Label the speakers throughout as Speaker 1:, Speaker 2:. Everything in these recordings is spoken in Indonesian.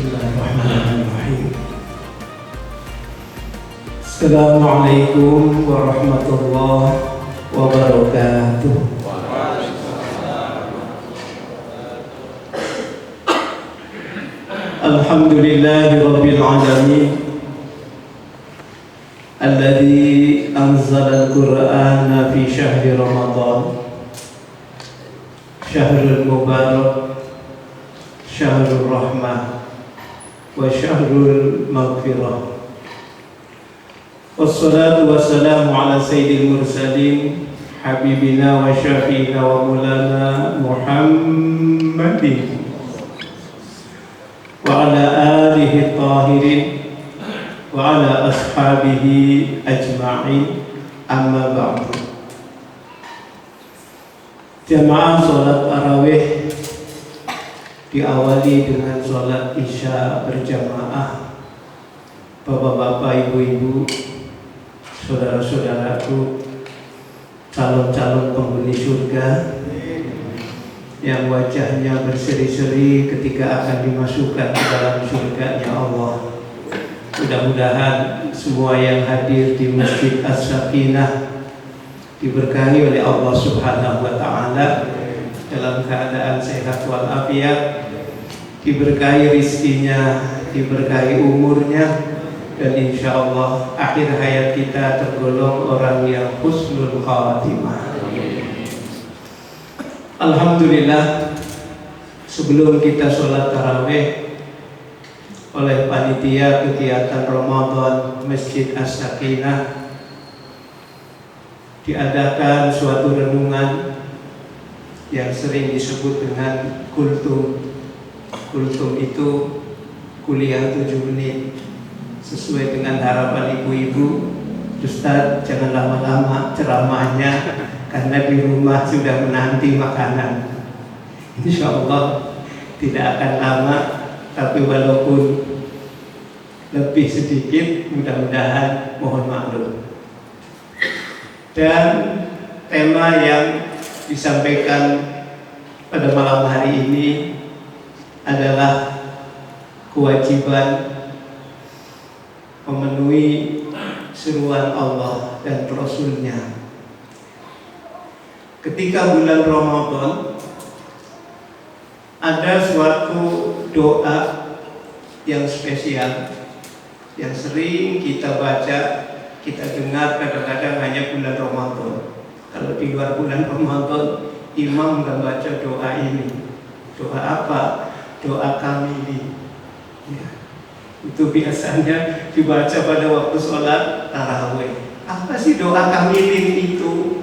Speaker 1: Bismillahirrahmanirrahim. Assalamualaikum warahmatullahi wabarakatuh. Alhamdulillahi rabbil alamin, alladzi anzala al-Qur'ana fi syahri Ramadan, syahrul mubarak, syahrul rahmah wa syahrul maghfirah. Wassalatu wassalamu ala sayyidil mursalin, habibina wa syafiina wa mulana Muhammadin wa ala alihi tahirin wa ala ashabihi ajma'in, amma ba'du. Jamaah sholat tarawih diawali dengan sholat isya berjamaah. Bapak-bapak, ibu-ibu, saudara-saudaraku, calon-calon penghuni surga yang wajahnya berseri-seri ketika akan dimasukkan ke dalam surganya Allah. Mudah-mudahan semua yang hadir di Masjid As-Sakinah diberkahi oleh Allah Subhanahu wa Ta'ala dalam keadaan sehat walafiat, diberkahi rizkinya, diberkahi umurnya, dan insya Allah akhir hayat kita tergolong orang yang husnul khatimah. Alhamdulillah, sebelum kita sholat tarawih oleh panitia kegiatan Ramadan Masjid As-Sakinah diadakan suatu renungan yang sering disebut dengan kultum. Kultum itu kuliah 7 menit. Sesuai dengan harapan ibu-ibu, Ustaz jangan lama-lama ceramahnya karena di rumah sudah menanti makanan. Insya Allah tidak akan lama, tapi walaupun lebih sedikit, mudah-mudahan mohon maklum. Dan tema yang disampaikan pada malam hari ini adalah kewajiban memenuhi seruan Allah dan Rasul-Nya. Ketika bulan Ramadan ada suatu doa yang spesial yang sering kita baca, kita dengar kadang-kadang hanya bulan Ramadan. Kalau di luar bulan Ramadan, imam nggak baca doa ini. Doa apa? Doa kamili. Ya. Itu biasanya dibaca pada waktu sholat tarawih. Apa sih doa kamilin itu?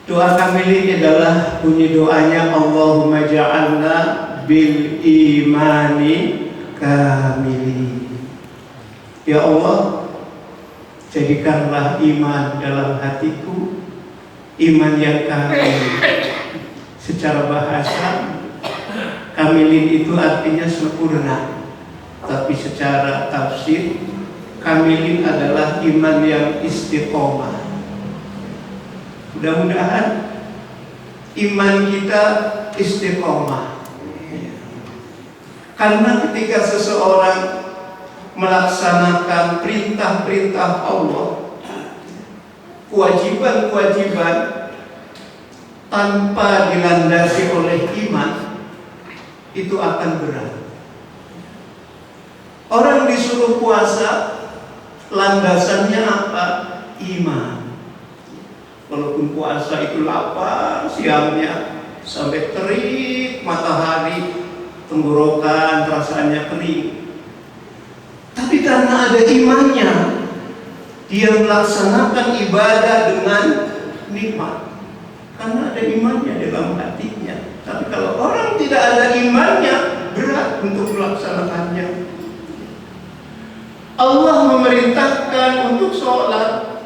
Speaker 1: Doa kamilin adalah bunyi doanya Allahumma ja'alna bil imani kamili. Ya Allah, jadikanlah iman dalam hatiku iman yang kamil. Secara bahasa, kamilin itu artinya sempurna. Tapi secara tafsir, kamilin adalah iman yang istiqomah. Mudah-mudahan iman kita istiqomah. Karena ketika seseorang melaksanakan perintah-perintah Allah, kewajiban-kewajiban tanpa dilandasi oleh iman, itu akan berat. Orang disuruh puasa, landasannya apa? Iman. Walaupun puasa itu lapar siangnya sampai terik matahari, tenggorokan rasanya kering. Tapi karena ada imannya, dia melaksanakan ibadah dengan nikmat. Karena ada imannya dalam hatinya. Tapi kalau orang tidak ada imannya, berat untuk melaksanakannya. Allah memerintahkan untuk sholat,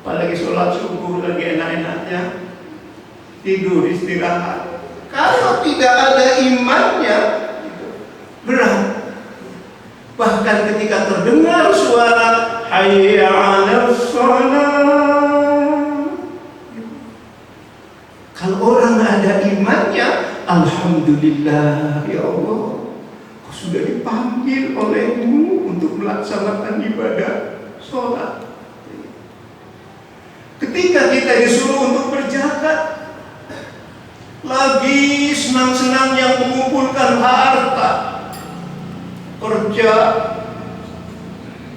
Speaker 1: apalagi sholat subuh lagi enak-enaknya, tidur istirahat. Kalau tidak ada imannya, berat. Bahkan ketika terdengar suara hayya 'alas shalah, kalau orang ada imannya, alhamdulillah ya Allah, sudah dipanggil olehmu untuk melaksanakan ibadah sholat. Ketika kita disuruh untuk berzakat, lagi senang-senang yang mengumpulkan harta, kerja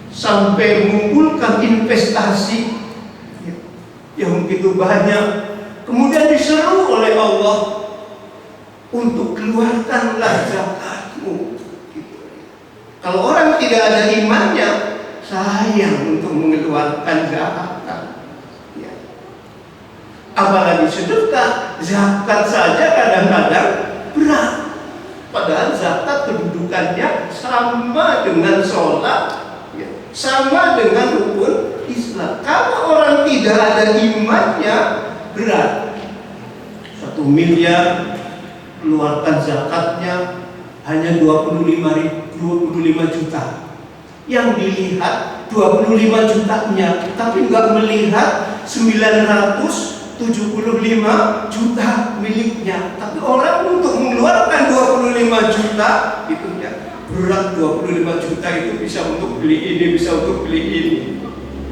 Speaker 1: sampai mengumpulkan investasi yang begitu banyak, kemudian diseru oleh Allah untuk keluarkanlah zakatmu. Kalau orang tidak ada imannya, sayang untuk mengeluarkan zakat. Apalagi sedekah, zakat saja kadang-kadang berat. Padahal zakat kedudukannya sama dengan sholat, sama dengan rukun Islam. Kalau orang tidak ada imannya, berat. 1 miliar keluarkan zakatnya hanya 25 juta. Yang dilihat 25 jutanya, tapi nggak melihat 975 juta miliknya. Tapi orang untuk mengeluarkan 25 juta itu ya berat. 25 juta itu bisa untuk beli ini, bisa untuk beli ini.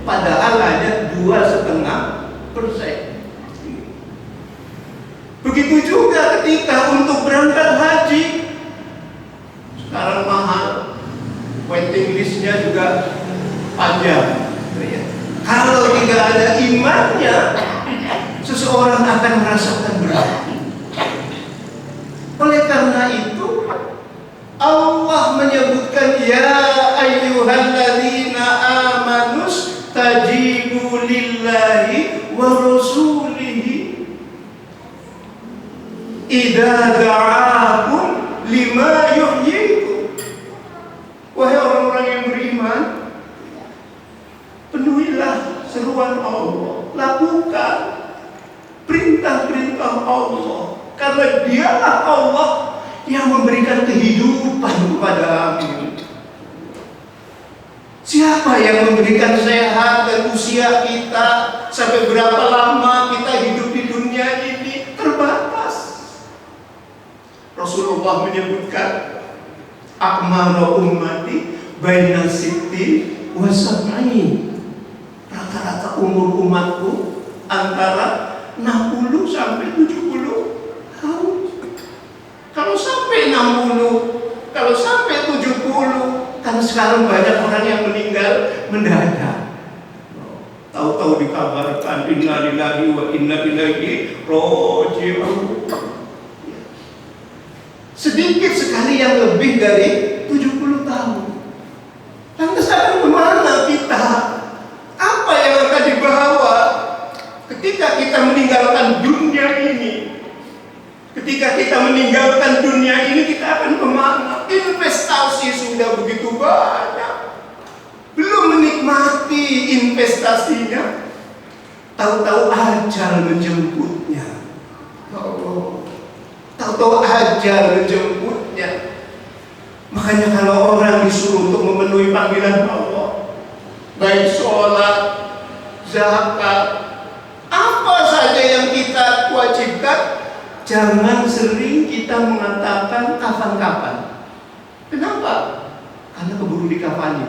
Speaker 1: Padahal hanya 2,5%. Begitu juga ketika untuk berangkat haji, sekarang mahal, waiting listnya juga panjang. Kalau tidak ada imannya, seseorang akan merasakan berat. Oleh karena itu, Allah menyebutkan ya ayyuhalladzina amanus tajibu lillahi wa rasulihi idza da'akum lima yuhyikum. Wahai orang-orang yang beriman, penuhilah seruan Allah, lakukan perintah-perintah Allah, karena dialah Allah yang memberikan kehidupan kepadamu. Siapa yang memberikan sehat dan usia kita sampai berapa lama kita hidup di dunia ini? Terbatas. Rasulullah menyebutkan akmaru ummati baina sitti wa sab'in. Rata-rata umur umatku antara 60 sampai 70 tahun. Kalau sampai 60, kalau sampai 70, kan sekarang banyak orang yang meninggal mendadak. Tahu-tahu dikabarkan inna lillahi wa inna ilaihi raji'un. Sedikit sekali yang lebih dari 70 tahun. Lantas akan kemana kita? Apa yang akan dibawa ketika kita meninggalkan dunia ini? Ketika kita meninggalkan dunia ini, kita akan kemana? Investasi sudah begitu banyak, belum menikmati investasinya, tahu-tahu ajal menjemputnya. Tahu-tahu ajal menjemputnya. Makanya kalau orang disuruh untuk memenuhi panggilan Allah, baik sholat, zakat, apa saja yang kita wajibkan, jangan sering kita mengatakan kapan-kapan. Kenapa? Karena keburu dikafani.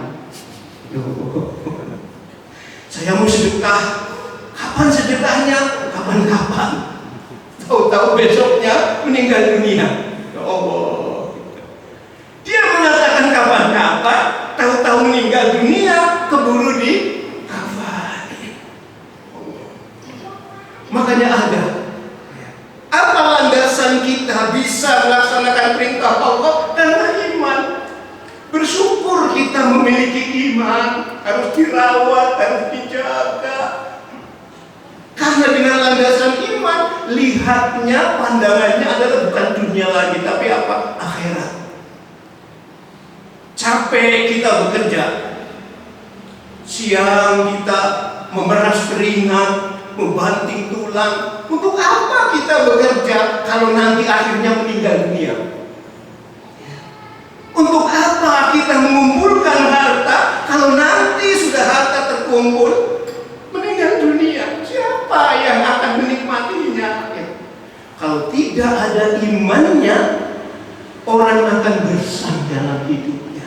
Speaker 1: Saya mau sedekah, kapan sedekahnya? Kapan-kapan. Tahu-tahu besoknya meninggal dunia. Ya Allah. Dia mengatakan kapan-kapan, tahu-tahu meninggal dunia, keburu dikafani. Makanya ada. Apa landasan kita bisa melaksanakan perintah Allah? Karena iman. Bersyukur kita memiliki iman, harus dirawat, harus dijaga. Karena dengan landasan iman, lihatnya, pandangannya adalah bukan dunia lagi, tapi apa? Akhirat. Capek kita bekerja, siang kita memeras keringat, membanting tulang. Untuk apa kita bekerja kalau nanti akhirnya meninggal dunia? Untuk apa kita mengumpulkan harta kalau nanti sudah harta terkumpul meninggal dunia? Siapa yang akan menikmatinya? Kalau tidak ada imannya, orang akan gersang dalam hidupnya.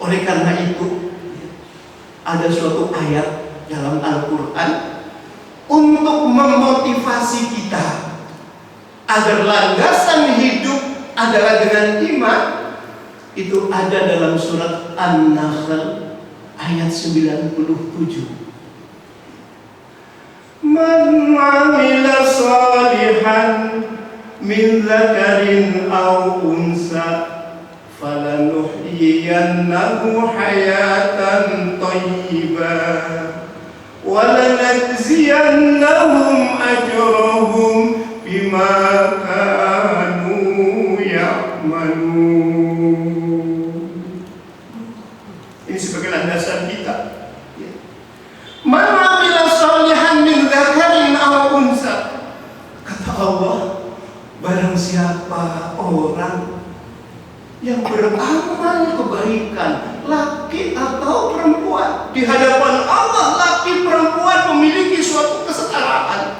Speaker 1: Oleh karena itu, ada suatu ayat dalam Al-Quran untuk memotivasi kita agar landasan hidup adalah dengan iman. Itu ada dalam surat An-Nahl ayat 97. Man 'amila shalihan min dzakarin aw unsa falanuhyiyannahu hayatan thayyibah wa lanajziyannahum ajrahum bima kanu ya'malun. Ini sebagai landasan kita. Man 'amila shalihan min dzakarin aw unsa, kata Allah, barang siapa orang yang beramal kebaikan, laki atau perempuan, di hadapan Allah laki perempuan memiliki suatu kesetaraan.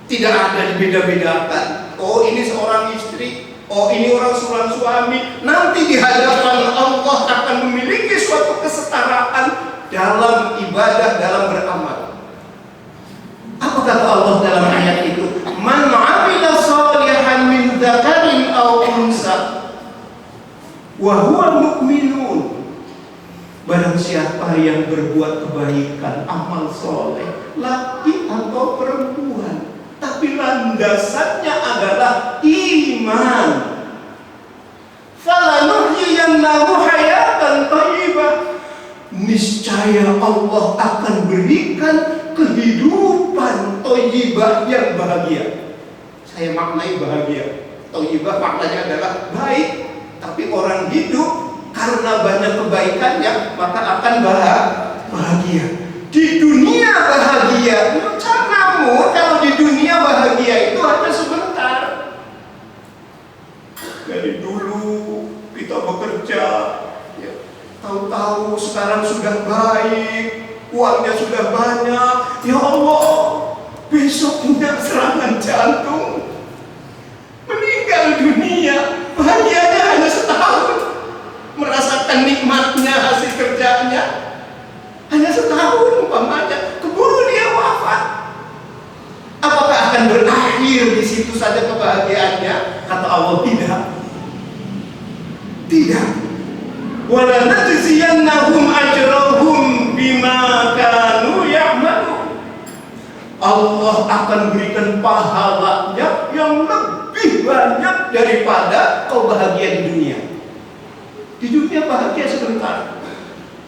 Speaker 1: Tidak ada dibeda-bedakan. Oh, ini seorang istri, oh ini seorang suami. Nanti di hadapan Allah akan memiliki suatu kesetaraan dalam ibadah, dalam beramal. Apa kata Allah dalam ayat itu? Man 'amila shalihan min dzakarin aw unsa wa huwa mu'minun. Barang siapa yang berbuat kebaikan, amal soleh, laki atau perempuan, tapi landasannya adalah iman, falanuhyiyannahu hayatan thayyibah, niscaya Allah akan berikan kehidupan thayyibah yang bahagia. Saya maknai bahagia. Thayyibah maknanya adalah baik. Tapi orang hidup karena banyak kebaikannya, maka akan bahagia. Di dunia bahagia, namun kalau di dunia bahagia itu hanya sebentar. Dari dulu kita bekerja, ya, tahu-tahu sekarang sudah baik, uangnya sudah banyak. Ya Allah, besoknya serangan jantung, meninggal dunia. Bahagianya hanya setahun, merasakan nikmatnya hasil kerjanya hanya setahun umpamanya, keburu dia wafat. Apakah akan berakhir di situ saja kebahagiaannya? Kata Allah, tidak. Wala najziyannahum ajrahum bima kanu ya'malun. Allah akan berikan pahalanya yang lebih banyak daripada kau bahagia di dunia. Di dunia bahagia sebentar.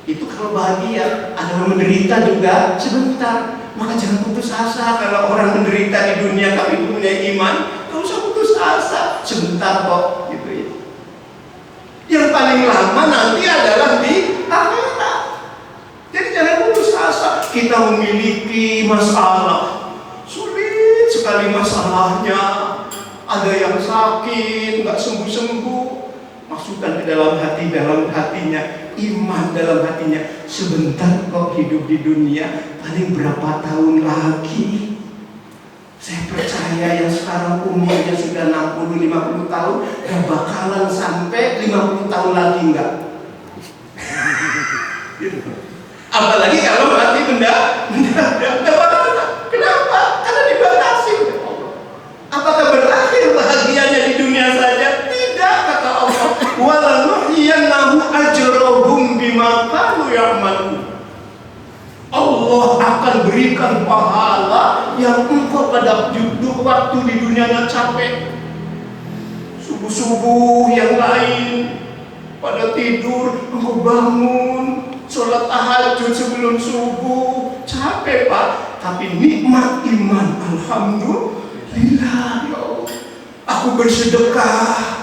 Speaker 1: Itu kalau bahagia, ada menderita juga sebentar. Maka jangan putus asa kalau orang menderita di dunia tapi punya iman. Gak usah putus asa, sebentar kok, gitu ya. Yang paling lama nanti adalah di akhirat. Jadi jangan putus asa. Kita memiliki masalah, sulit sekali masalahnya. Ada yang sakit, nggak sembuh-sembuh. Masukkan ke dalam hatinya, iman dalam hatinya. Sebentar kok hidup di dunia, paling berapa tahun lagi. Saya percaya yang sekarang umurnya sudah 60-50 tahun, gak bakalan sampai 50 tahun lagi, enggak. Apalagi kalau mati mendadak. Kenapa? Karena dibatasi. Apakah berakhir bahagianya di dunia saja? Tidak, kata Allah. Walanuhyiyannahu ajrahum bima kanu ya'malun. Allah akan berikan pahala yang engkau pada waktu di dunianya capek. Subuh-subuh yang lain pada tidur, engkau bangun, sholat tahajud sebelum subuh, capek Pak, tapi nikmat iman, alhamdulillah. Ya Allah, aku bersedekah,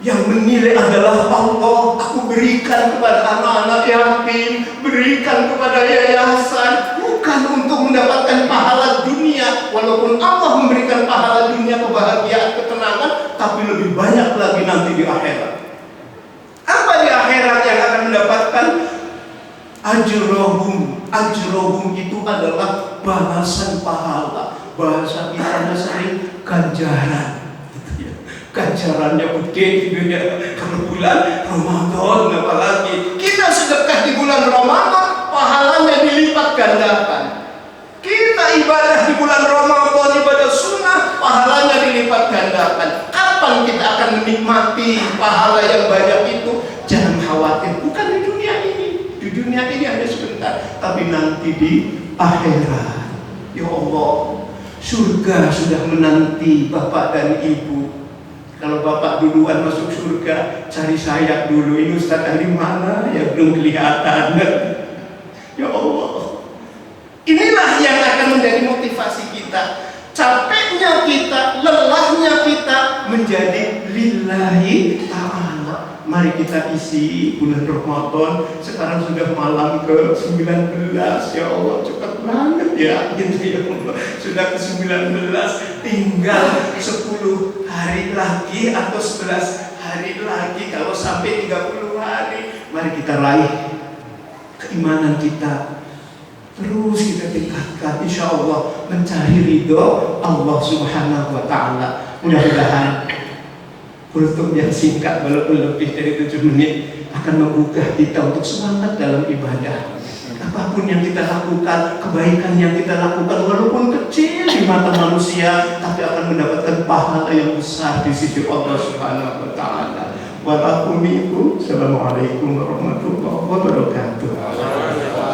Speaker 1: yang menilai adalah Allah. Aku berikan kepada anak-anak yatim, berikan kepada yayasan, bukan untuk mendapatkan pahala dunia. Walaupun Allah memberikan pahala dunia, kebahagiaan, ketenangan, tapi lebih banyak lagi nanti di akhirat. Apa di akhirat yang akan mendapatkan? Ajrohum itu adalah balasan pahala. Bahasa kita sering ganjaran. ganjarannya gede gitu ya. Kalau bulan Ramadan apalagi kita sedekah di bulan Ramadan, pahalanya dilipat gandakan. Kita ibadah di bulan Ramadan, ibadah sunnah, pahalanya dilipat gandakan. Kapan kita akan menikmati pahala yang banyak itu? Jangan khawatir, bukan di dunia ini. Di dunia ini hanya sebentar, tapi nanti di akhirat. Ya Allah, surga sudah menanti Bapak dan Ibu. Kalau Bapak duluan masuk surga, cari saya dulu. Ini Ustaz dari mana? Ya belum kelihatan. Ya Allah, inilah yang akan menjadi motivasi kita. Capeknya kita, lelahnya kita menjadi lillahi ta'ala. Mari kita isi bulan Ramadan. Sekarang sudah malam ke-19. Ya Allah, cepat banget ya gitu ya Allah. Sudah ke-19, tinggal 10 hari lagi atau 11 hari lagi. Kalau sampai 30 hari, mari kita raih keimanan kita. Terus kita tingkatkan, insya Allah mencari ridho Allah Subhanahu wa Ta'ala. Mudah-mudahan kultum yang singkat walaupun lebih dari 7 menit akan menggugah kita untuk semangat dalam ibadah. Apapun yang kita lakukan, kebaikan yang kita lakukan walaupun kecil di mata manusia, tapi akan mendapatkan pahala yang besar di sisi Allah Subhanahu wa Ta'ala. Assalamualaikum warahmatullahi wabarakatuh.